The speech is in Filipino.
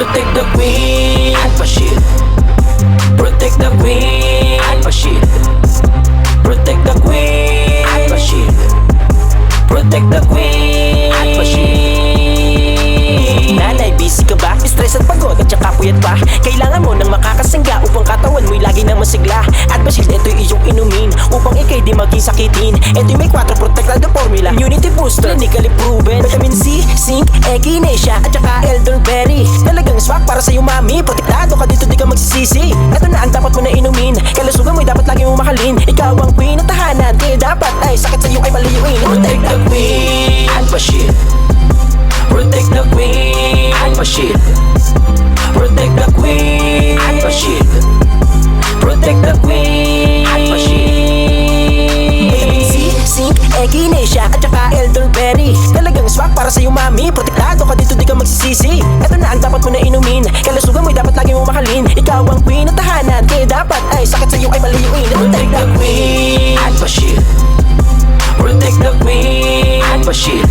Protect the queen, Alpha Shield. Protect the queen, Alpha Shield. Protect the queen, Alpha Shield. Protect the queen, Alpha Shield. Nanay, busy ka ba? Stress at pagod at saka puyat pa. Kailangan mo ng makakasangga upang katawan mo'y lagi nang masigla. Alpha Shield, ito'y iyong inumin upang ikay di maging sakitin. Ito'y may 4 protectado formula, immunity booster, clinically proven. Vitamin C, zinc, echinacea at saka elderberry. Talagang swak para sa'yo mami, protektado ka dito di ka magsisisi. Ito na ang dapat mo na inumin, kalusugan mo'y dapat lagi mong mahalin. Ikaw ang queen at tahanan, kaya dapat ay sakit sa'yo ay maliyuin. Protect the queen, Alpha Shield. Protect the queen, Alpha Shield. Protect the queen, Alpha Shield. Protect the queen, Alpha Shield. Vitamin C, zinc, echinacea at saka elderberry. Talagang swak para sa'yo mami, protektado ka dito di ka magsisisi. Ito na ang dapat mo na inumin, kalusugan mo'y dapat lagi mong mahalin. Ikaw ang queen at tahanan, kaya dapat ay sakit sa'yo ay maliyuin. Protect the queen, Alpha Shield. Protect the queen, Alpha Shield.